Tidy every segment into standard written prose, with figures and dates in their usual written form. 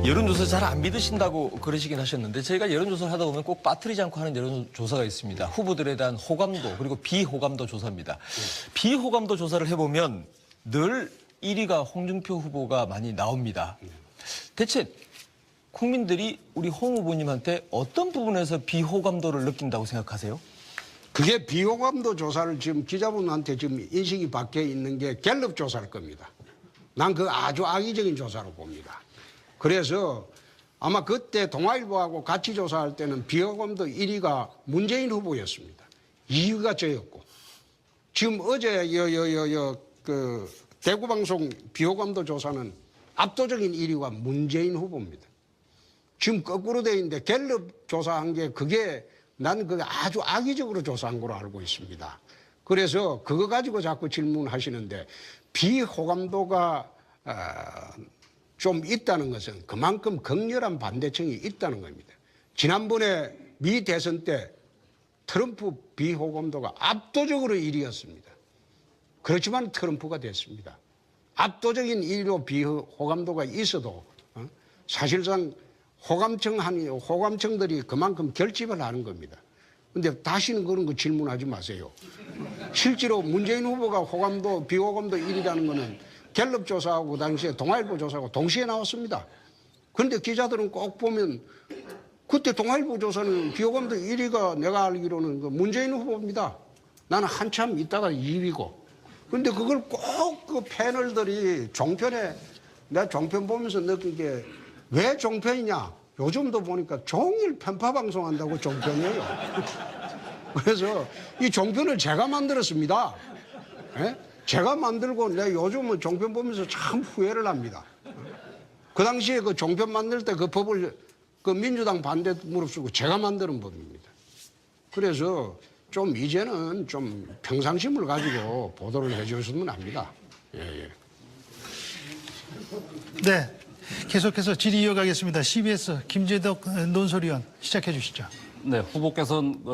여론조사 잘 안 믿으신다고 그러시긴 하셨는데 저희가 여론조사를 하다 보면 꼭 빠뜨리지 않고 하는 여론조사가 있습니다. 후보들에 대한 호감도 그리고 비호감도 조사입니다. 비호감도 조사를 해보면 늘 1위가 홍준표 후보가 많이 나옵니다. 대체 국민들이 우리 홍 후보님한테 어떤 부분에서 비호감도를 느낀다고 생각하세요? 그게 비호감도 조사를 지금 기자분한테 지금 인식이 바뀌어 있는 게 갤럽 조사일 겁니다. 난 그 아주 악의적인 조사로 봅니다. 그래서 아마 그때 동아일보하고 같이 조사할 때는 비호감도 1위가 문재인 후보였습니다. 2위가 저였고 지금 어제 그 대구방송 비호감도 조사는 압도적인 1위가 문재인 후보입니다. 지금 거꾸로 돼 있는데 갤럽 조사한 게 그게 나는 그게 아주 악의적으로 조사한 걸로 알고 있습니다. 그래서 그거 가지고 자꾸 질문하시는데 비호감도가 좀 있다는 것은 그만큼 격렬한 반대층이 있다는 겁니다. 지난번에 미 대선 때 트럼프 비호감도가 압도적으로 1위였습니다. 그렇지만 트럼프가 됐습니다. 압도적인 1위로 비호감도가 있어도 사실상 호감층들이 그만큼 결집을 하는 겁니다. 근데 다시는 그런 거 질문하지 마세요. 실제로 문재인 후보가 호감도, 비호감도 1위라는 거는 갤럽 조사하고 그 당시에 동아일보 조사하고 동시에 나왔습니다. 그런데 기자들은 꼭 보면 그때 동아일보 조사는 비호감도 1위가 내가 알기로는 그 문재인 후보입니다. 나는 한참 있다가 2위고. 그런데 그걸 꼭 그 패널들이 종편에 내가 종편 보면서 느낀 게 왜 종편이냐? 요즘도 보니까 종일 편파 방송한다고 종편이에요. 그래서 이 종편을 제가 만들었습니다. 예? 제가 만들고 내가 요즘은 종편 보면서 참 후회를 합니다. 그 당시에 그 종편 만들 때 그 법을 그 민주당 반대 무릅쓰고 제가 만드는 법입니다. 그래서 좀 이제는 좀 평상심을 가지고 보도를 해 주셨으면 합니다. 예. 네. 계속해서 질의 이어가겠습니다. CBS 김재덕 논설위원 시작해 주시죠. 네, 후보께서는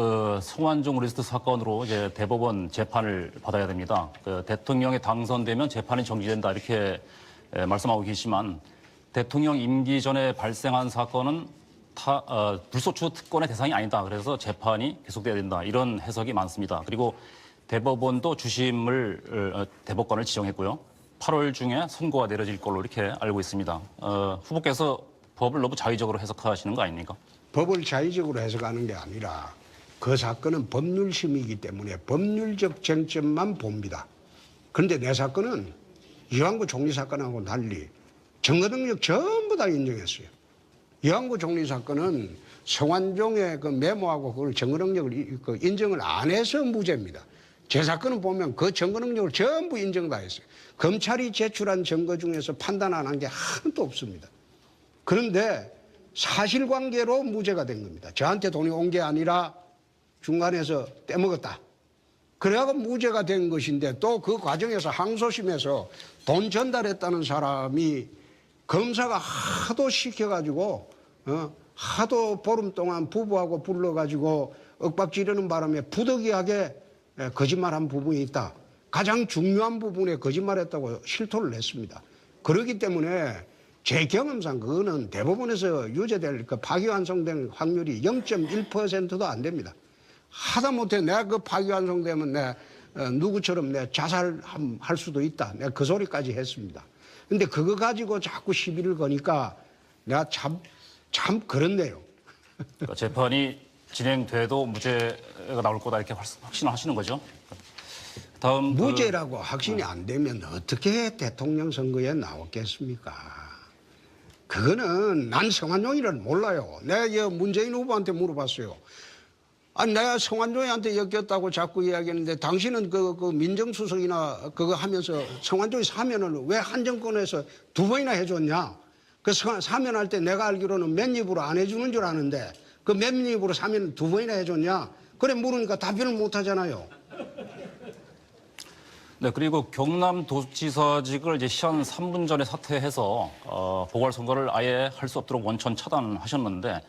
성완종 리스트 사건으로 이제 대법원 재판을 받아야 됩니다. 대통령이 당선되면 재판이 정지된다 이렇게 말씀하고 계시지만 대통령 임기 전에 발생한 사건은 불소추 특권의 대상이 아니다. 그래서 재판이 계속돼야 된다. 이런 해석이 많습니다. 그리고 대법원도 주심을 대법관을 지정했고요. 8월 중에 선고가 내려질 걸로 이렇게 알고 있습니다. 후보께서 법을 너무 자의적으로 해석하시는 거 아닙니까? 법을 자의적으로 해석하는 게 아니라 그 사건은 법률심이기 때문에 법률적 쟁점만 봅니다. 그런데 내 사건은 이완구 총리 사건하고 달리 증거 능력 전부 다 인정했어요. 이완구 총리 사건은 성완종의 그 메모하고 그걸 증거 능력을 인정을 안 해서 무죄입니다. 제 사건은 보면 그 증거 능력을 전부 인정 다 했어요. 검찰이 제출한 증거 중에서 판단 안 한 게 하나도 없습니다. 그런데 사실관계로 무죄가 된 겁니다. 저한테 돈이 온 게 아니라 중간에서 떼먹었다. 그래가 무죄가 된 것인데 또 그 과정에서 항소심에서 돈 전달했다는 사람이 검사가 하도 시켜가지고 하도 보름 동안 부부하고 불러가지고 윽박지르는 바람에 부득이하게 거짓말한 부분이 있다. 가장 중요한 부분에 거짓말했다고 실토를 했습니다. 그렇기 때문에 제 경험상 그거는 대법원에서 유죄될 그 파기환송된 확률이 0.1%도 안 됩니다. 하다못해 내가 그 파기환송되면 내 누구처럼 내 자살할 수도 있다. 내가 그 소리까지 했습니다. 근데 그거 가지고 자꾸 시비를 거니까 내가 참 그렇네요. 그러니까 재판이 진행돼도 무죄가 나올 거다 이렇게 확신하시는 거죠? 다음 무죄라고 확신이 안 되면 어떻게 대통령 선거에 나왔겠습니까? 그거는 난 성완종이를 몰라요. 내가 문재인 후보한테 물어봤어요. 아니 내가 성완종이한테 엮였다고 자꾸 이야기했는데 당신은 그 민정수석이나 그거 하면서 성완종이 사면을 왜 한 정권에서 2번이나 해줬냐? 그 사면할 때 내가 알기로는 맨입으로 안 해주는 줄 아는데 그 맨입으로 사면을 2번이나 해줬냐? 그래 물으니까 답변을 못 하잖아요. 네, 그리고 경남도지사직을 이제 시한 3분 전에 사퇴해서 보궐선거를 아예 할 수 없도록 원천 차단하셨는데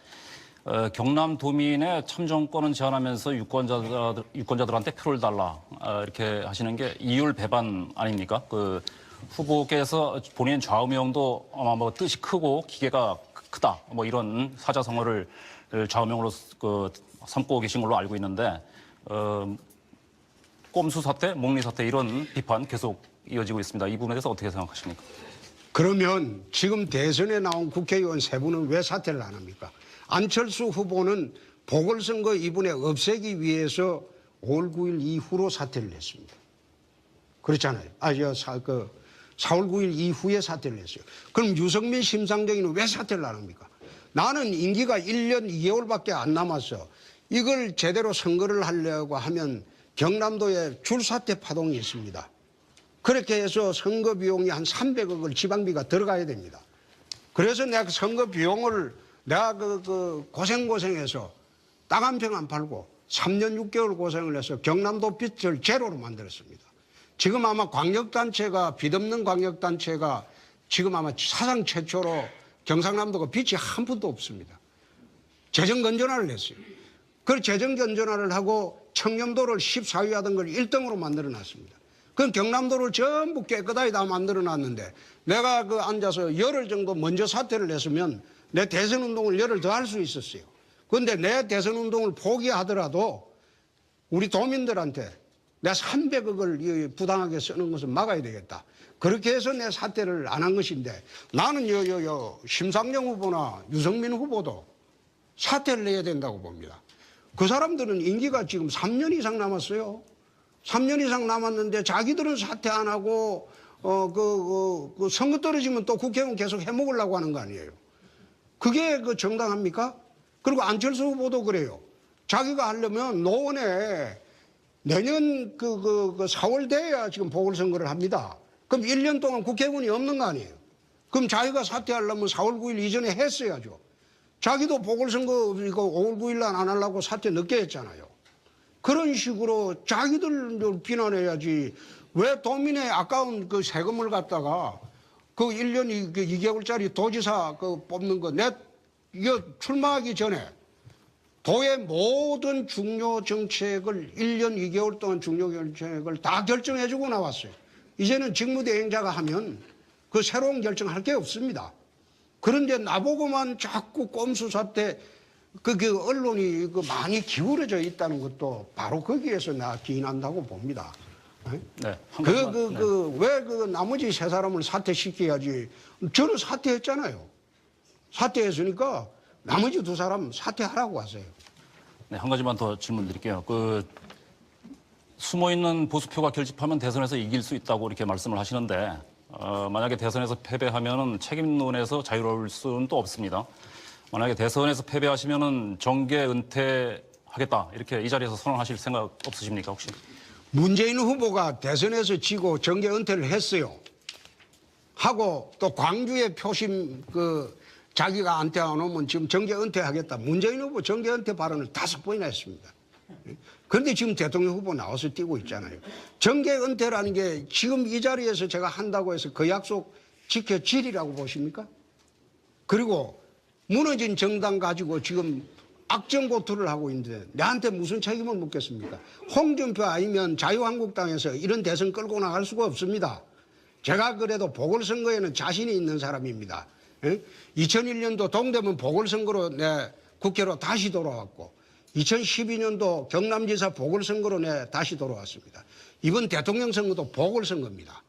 경남도민의 참정권은 제한하면서 유권자들한테 표를 달라 이렇게 하시는 게 이율 배반 아닙니까? 그 후보께서 본인 좌우명도 아마 뭐 뜻이 크고 기계가 크다 뭐 이런 사자성어를 좌우명으로 삼고 계신 걸로 알고 있는데 꼼수 사태, 목리 사태 이런 비판 계속 이어지고 있습니다. 이 부분에 대해서 어떻게 생각하십니까? 그러면 지금 대선에 나온 국회의원 세 분은 왜 사퇴를 안 합니까? 안철수 후보는 보궐선거 이번에 없애기 위해서 5월 9일 이후로 사퇴를 했습니다. 그렇잖아요. 4월 9일 이후에 사퇴를 했어요. 그럼 유승민 심상정이는 왜 사퇴를 안 합니까? 나는 임기가 1년 2개월밖에 안 남았어. 이걸 제대로 선거를 하려고 하면 경남도에 줄사퇴 파동이 있습니다. 그렇게 해서 선거 비용이 한 300억을 지방비가 들어가야 됩니다. 그래서 내가 선거 비용을 내가 고생해서 땅 한 평 안 팔고 3년 6개월 고생을 해서 경남도 빚을 제로로 만들었습니다. 지금 아마 광역단체가 빚 없는 광역단체가 지금 아마 사상 최초로 경상남도가 빚이 한 푼도 없습니다. 재정 건전화를 했어요. 그 재정 건전화를 하고 청렴도를 14위 하던 걸 1등으로 만들어 놨습니다. 그럼 경남도를 전부 깨끗하게 다 만들어 놨는데 내가 앉아서 열흘 정도 먼저 사퇴를 했으면 내 대선 운동을 열흘 더 할 수 있었어요. 그런데 내 대선 운동을 포기하더라도 우리 도민들한테 내가 300억을 부당하게 쓰는 것을 막아야 되겠다. 그렇게 해서 내 사퇴를 안 한 것인데 나는 심상정 후보나 유승민 후보도 사퇴를 해야 된다고 봅니다. 그 사람들은 임기가 지금 3년 이상 남았어요. 3년 이상 남았는데 자기들은 사퇴 안 하고 선거 떨어지면 또 국회의원 계속 해먹으려고 하는 거 아니에요. 그게 정당합니까? 그리고 안철수 후보도 그래요. 자기가 하려면 노원에 내년 4월 돼야 지금 보궐선거를 합니다. 그럼 1년 동안 국회의원이 없는 거 아니에요. 그럼 자기가 사퇴하려면 4월 9일 이전에 했어야죠. 자기도 보궐선거 이거 5월 9일 날 안 하려고 사퇴 늦게 했잖아요. 그런 식으로 자기들 비난해야지. 왜 도민의 아까운 세금을 갖다가 1년 2개월짜리 도지사 뽑는 거 이거 출마하기 전에 도의 모든 중요 정책을 1년 2개월 동안 중요 정책을 다 결정해주고 나왔어요. 이제는 직무대행자가 하면 그 새로운 결정할 게 없습니다. 그런데 나보고만 자꾸 꼼수 사태 언론이 많이 기울어져 있다는 것도 바로 거기에서 나 기인한다고 봅니다. 네. 왜 나머지 세 사람을 사퇴시켜야지. 저는 사퇴했잖아요. 사퇴했으니까 나머지 두 사람 사퇴하라고 하세요. 네, 한 가지만 더 질문 드릴게요. 숨어있는 보수표가 결집하면 대선에서 이길 수 있다고 이렇게 말씀을 하시는데 만약에 대선에서 패배하면 책임론에서 자유로울 수는 또 없습니다. 만약에 대선에서 패배하시면 정계 은퇴하겠다 이렇게 이 자리에서 선언하실 생각 없으십니까 혹시? 문재인 후보가 대선에서 지고 정계 은퇴를 했어요. 하고 또 광주에 표심 자기가 은퇴 안 오면 지금 정계 은퇴하겠다. 문재인 후보 정계 은퇴 발언을 5번이나 했습니다. 그런데 지금 대통령 후보 나와서 뛰고 있잖아요. 정계 은퇴라는 게 지금 이 자리에서 제가 한다고 해서 그 약속 지켜지리라고 보십니까? 그리고 무너진 정당 가지고 지금 악정고투를 하고 있는데 내한테 무슨 책임을 묻겠습니까? 홍준표 아니면 자유한국당에서 이런 대선 끌고 나갈 수가 없습니다. 제가 그래도 보궐선거에는 자신이 있는 사람입니다. 2001년도 동대문 보궐선거로 내 국회로 다시 돌아왔고 2012년도 경남지사 보궐선거로 내 다시 돌아왔습니다. 이번 대통령 선거도 보궐선거입니다.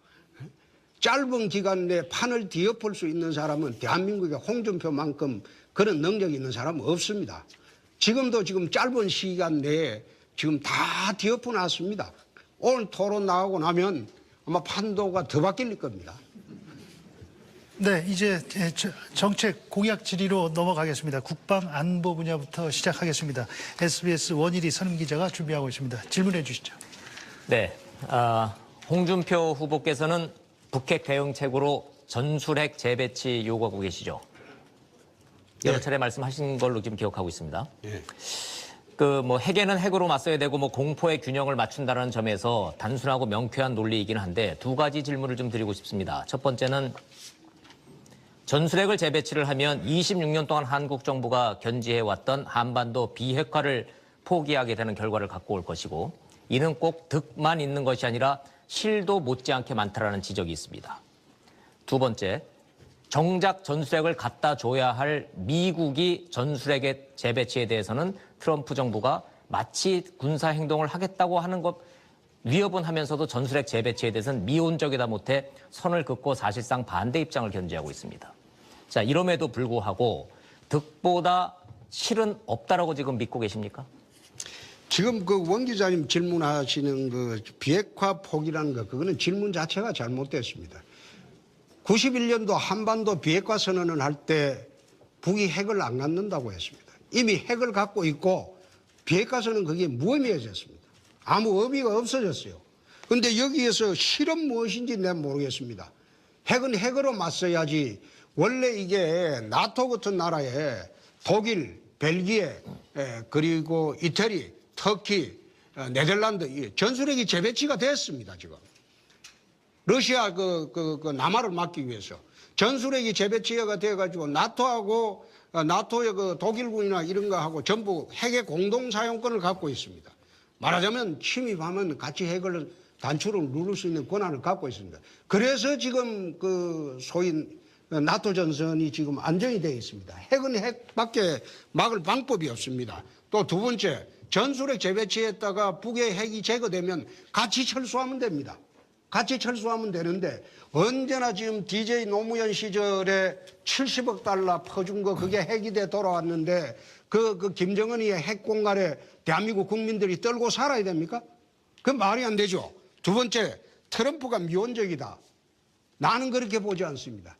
짧은 기간 내에 판을 뒤엎을 수 있는 사람은 대한민국에 홍준표만큼 그런 능력이 있는 사람은 없습니다. 지금도 짧은 시간 내에 지금 다 뒤엎어 놨습니다. 오늘 토론 나가고 나면 아마 판도가 더 바뀔 겁니다. 네, 이제 정책 공약 질의로 넘어가겠습니다. 국방 안보 분야부터 시작하겠습니다. SBS 원일이 선임 기자가 준비하고 있습니다. 질문해 주시죠. 네, 홍준표 후보께서는 북핵 대응책으로 전술핵 재배치 요구하고 계시죠. 여러 차례 말씀하신 걸로 지금 기억하고 있습니다. 네. 핵에는 핵으로 맞서야 되고 공포의 균형을 맞춘다는 점에서 단순하고 명쾌한 논리이긴 한데 두 가지 질문을 좀 드리고 싶습니다. 첫 번째는 전술핵을 재배치를 하면 26년 동안 한국 정부가 견지해왔던 한반도 비핵화를 포기하게 되는 결과를 갖고 올 것이고 이는 꼭 득만 있는 것이 아니라 실도 못지않게 많다라는 지적이 있습니다. 두 번째, 정작 전술핵을 갖다 줘야 할 미국이 전술핵의 재배치에 대해서는 트럼프 정부가 마치 군사 행동을 하겠다고 하는 것 위협은 하면서도 전술핵 재배치에 대해서는 미온적이다 못해 선을 긋고 사실상 반대 입장을 견지하고 있습니다. 자, 이럼에도 불구하고 득보다 실은 없다라고 지금 믿고 계십니까? 지금 그 원 기자님 질문하시는 그 비핵화 포기라는 거, 그거는 질문 자체가 잘못됐습니다. 91년도 한반도 비핵화 선언을 할 때 북이 핵을 안 갖는다고 했습니다. 이미 핵을 갖고 있고 비핵화 선언은 그게 무의미해졌습니다. 아무 의미가 없어졌어요. 그런데 여기에서 실은 무엇인지 난 모르겠습니다. 핵은 핵으로 맞서야지. 원래 이게 나토 같은 나라에 독일, 벨기에, 그리고 이태리, 터키, 네덜란드 전술핵이 재배치가 됐습니다. 지금 러시아 그 남하를 막기 위해서 전술핵이 재배치가 돼가지고 나토하고 나토의 그 독일군이나 이런 거하고 전부 핵의 공동 사용권을 갖고 있습니다. 말하자면 침입하면 같이 핵을 단추를 누를 수 있는 권한을 갖고 있습니다. 그래서 지금 그 소위 나토 전선이 지금 안정이 되어 있습니다. 핵은 핵밖에 막을 방법이 없습니다. 또 두 번째, 전술핵 재배치했다가 북의 핵이 제거되면 같이 철수하면 됩니다. 같이 철수하면 되는데 언제나 지금 DJ 노무현 시절에 70억 달러 퍼준 거 그게 핵이 돼 돌아왔는데 그 김정은이 핵 공갈에 대한민국 국민들이 떨고 살아야 됩니까? 그 말이 안 되죠. 두 번째, 트럼프가 미온적이다. 나는 그렇게 보지 않습니다.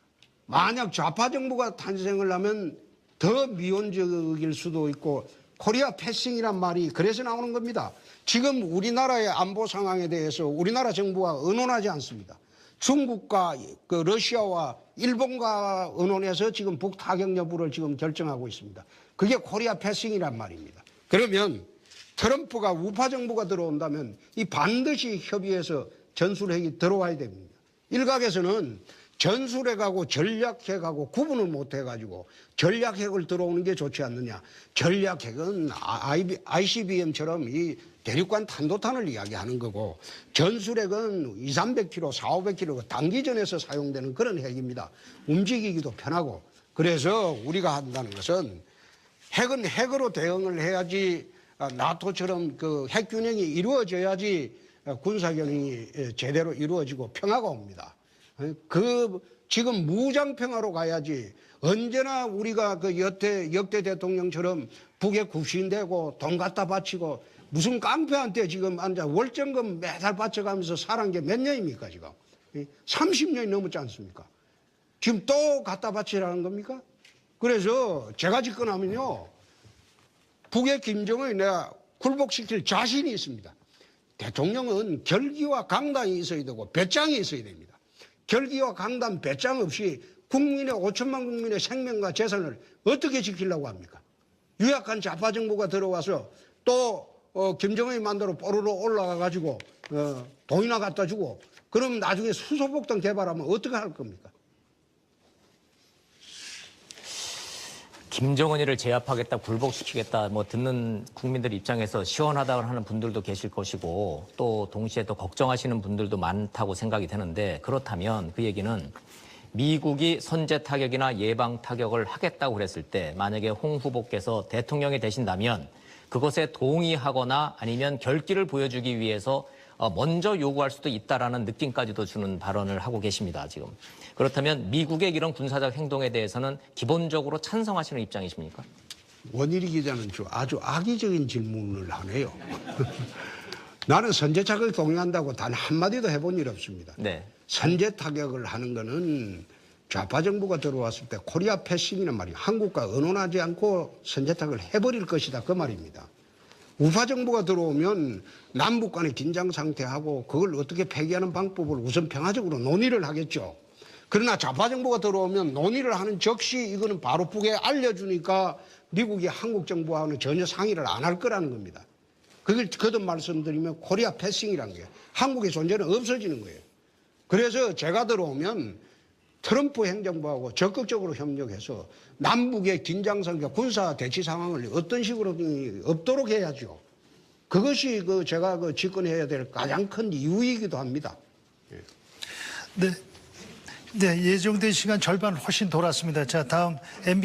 만약 좌파 정부가 탄생을 하면 더 미온적일 수도 있고 코리아 패싱이란 말이 그래서 나오는 겁니다. 지금 우리나라의 안보 상황에 대해서 우리나라 정부와 의논하지 않습니다. 중국과 그 러시아와 일본과 의논해서 지금 북타격 여부를 지금 결정하고 있습니다. 그게 코리아 패싱이란 말입니다. 그러면 트럼프가 우파 정부가 들어온다면 이 반드시 협의해서 전술핵이 들어와야 됩니다. 일각에서는 전술핵하고 전략핵하고 구분을 못 해가지고 전략핵을 들어오는 게 좋지 않느냐. 전략핵은 ICBM처럼 이 대륙간 탄도탄을 이야기하는 거고 전술핵은 200~300km, 400~500km 단기전에서 사용되는 그런 핵입니다. 움직이기도 편하고 그래서 우리가 한다는 것은 핵은 핵으로 대응을 해야지 나토처럼 그 핵균형이 이루어져야지 군사균형이 제대로 이루어지고 평화가 옵니다. 지금 무장평화로 가야지 언제나 우리가 그 역대 대통령처럼 북에 굽신대고 돈 갖다 바치고 무슨 깡패한테 지금 앉아 월정금 매달 바쳐가면서 살은 게 몇 년입니까 지금? 30년이 넘었지 않습니까? 지금 또 갖다 바치라는 겁니까? 그래서 제가 집권하면요 북의 김정은이 내가 굴복시킬 자신이 있습니다. 대통령은 결기와 강단이 있어야 되고 배짱이 있어야 됩니다. 결기와 강단, 배짱 없이 국민의 5천만 국민의 생명과 재산을 어떻게 지키려고 합니까? 유약한 좌파 정부가 들어와서 또 김정은이 만대로 뽀로로 올라가가지고 돈이나 갖다 주고 그럼 나중에 수소폭탄 개발하면 어떻게 할 겁니까? 김정은이를 제압하겠다, 굴복시키겠다, 뭐 듣는 국민들 입장에서 시원하다고 하는 분들도 계실 것이고 또 동시에 또 걱정하시는 분들도 많다고 생각이 되는데 그렇다면 그 얘기는 미국이 선제 타격이나 예방 타격을 하겠다고 그랬을 때 만약에 홍 후보께서 대통령이 되신다면 그것에 동의하거나 아니면 결기를 보여주기 위해서 먼저 요구할 수도 있다라는 느낌까지도 주는 발언을 하고 계십니다, 지금. 그렇다면 미국의 이런 군사적 행동에 대해서는 기본적으로 찬성하시는 입장이십니까? 원일이 기자는 아주 악의적인 질문을 하네요. 나는 선제 타격을 동의한다고 단 한마디도 해본 일 없습니다. 네. 선제 타격을 하는 거는 좌파 정부가 들어왔을 때 코리아 패싱이란 말이에요. 한국과 의논하지 않고 선제 타격을 해버릴 것이다 그 말입니다. 우파 정부가 들어오면 남북 간의 긴장 상태하고 그걸 어떻게 폐기하는 방법을 우선 평화적으로 논의를 하겠죠. 그러나 좌파 정부가 들어오면 논의를 하는 즉시 이거는 바로 북에 알려주니까 미국이 한국 정부와는 전혀 상의를 안 할 거라는 겁니다. 그걸 거듭 말씀드리면 코리아 패싱이라는 거예요. 한국의 존재는 없어지는 거예요. 그래서 제가 들어오면 트럼프 행정부하고 적극적으로 협력해서 남북의 긴장성과 군사 대치 상황을 어떤 식으로 없도록 해야죠. 그것이 제가 집권해야 될 가장 큰 이유이기도 합니다. 네. 네, 예정된 시간 절반 훨씬 돌았습니다. 자, 다음 MB